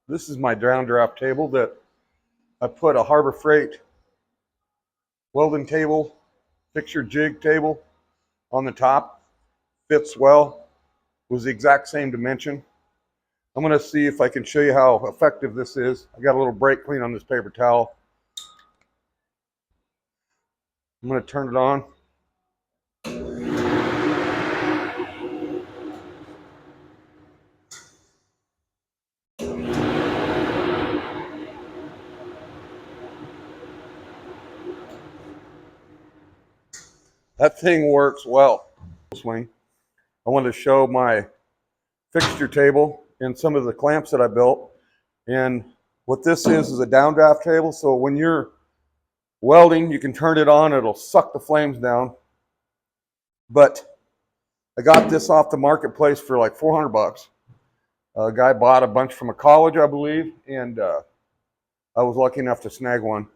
This is my Downdraft table that I put a Harbor Freight welding table, fixture jig table on the top. Fits well, was the exact same dimension. I'm going to see if I can show you how effective this is. I got a little brake clean on this paper towel. I'm going to turn it on. That thing works well. Swing. I wanted to show my fixture table and some of the clamps that I built. And what this is a downdraft table. So when you're welding, you can turn it on. It'll suck the flames down. But I got this off the marketplace for like 400 bucks. A guy bought a bunch from a college, I believe, and I was lucky enough to snag one.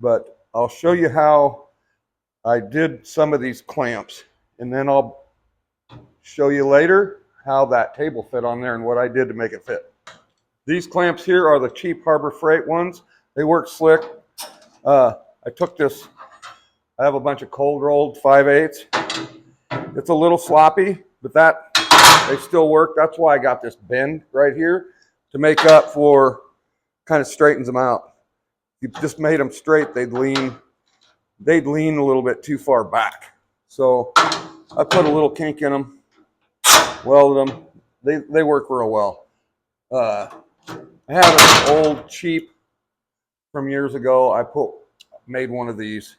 But I'll show you how I did some of these clamps, and then I'll show you later how that table fit on there and what I did to make it fit. These clamps here are the cheap Harbor Freight ones. They work slick. I took this, I have a bunch of cold rolled 5/8. It's a little sloppy, but they still work. That's why I got this bend right here to make up for, kind of straightens them out. If you just made them straight, they'd lean a little bit too far back. So I put a little kink in them, welded them. They work real well. I have an old cheap from years ago. I made one of these.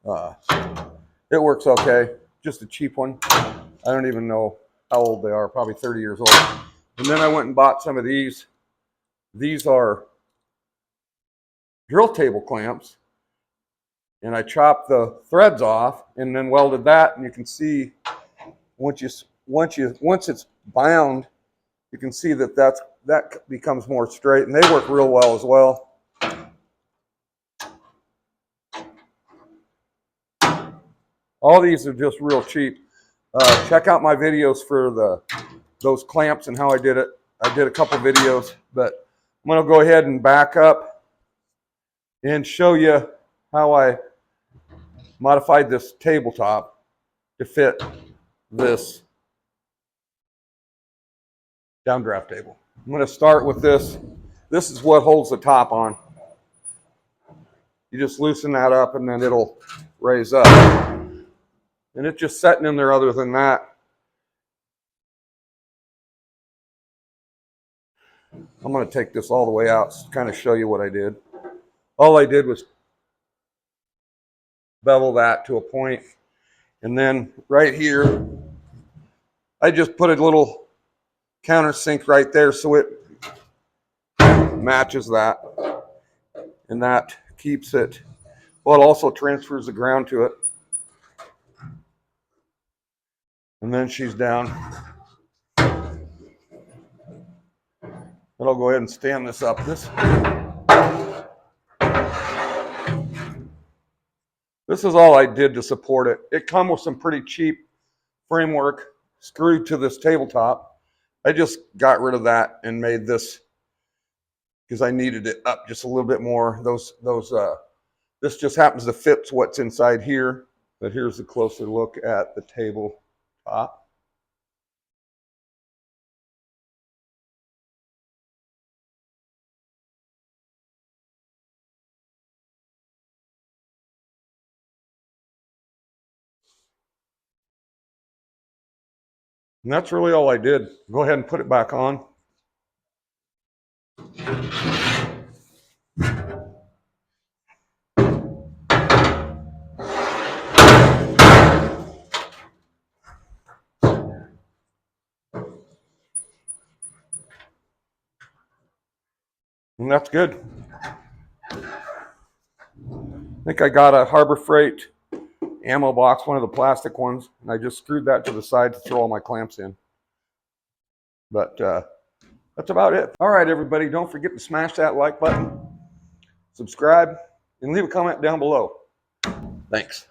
It works okay. Just a cheap one. I don't even know how old they are. Probably 30 years old. And then I went and bought some of these. These are drill table clamps. And I chopped the threads off and then welded that. And you can see once it's bound, you can see that becomes more straight, and they work real well as well. All these are just real cheap. Check out my videos for those clamps and how I did it. I did a couple videos, but I'm going to go ahead and back up and show you how I modified this tabletop to fit this downdraft table. I'm going to start with this. This is what holds the top on. You just loosen that up and then it'll raise up. And it's just setting in there other than that. I'm going to take this all the way out to kind of show you what I did. All I did was bevel that to a point. And then right here, I just put a little countersink right there so it matches that. And that keeps it, well, it also transfers the ground to it. And then she's down. And I'll go ahead and stand this up. This is all I did to support it. It comes with some pretty cheap framework screwed to this tabletop. I just got rid of that and made this because I needed it up just a little bit more. This just happens to fit what's inside here. But here's a closer look at the tabletop. And that's really all I did. Go ahead and put it back on. And that's good. I think I got a Harbor Freight ammo box, one of the plastic ones, and I just screwed that to the side to throw all my clamps in. But that's about it. All right, everybody, don't forget to smash that like button, subscribe, and leave a comment down below. Thanks.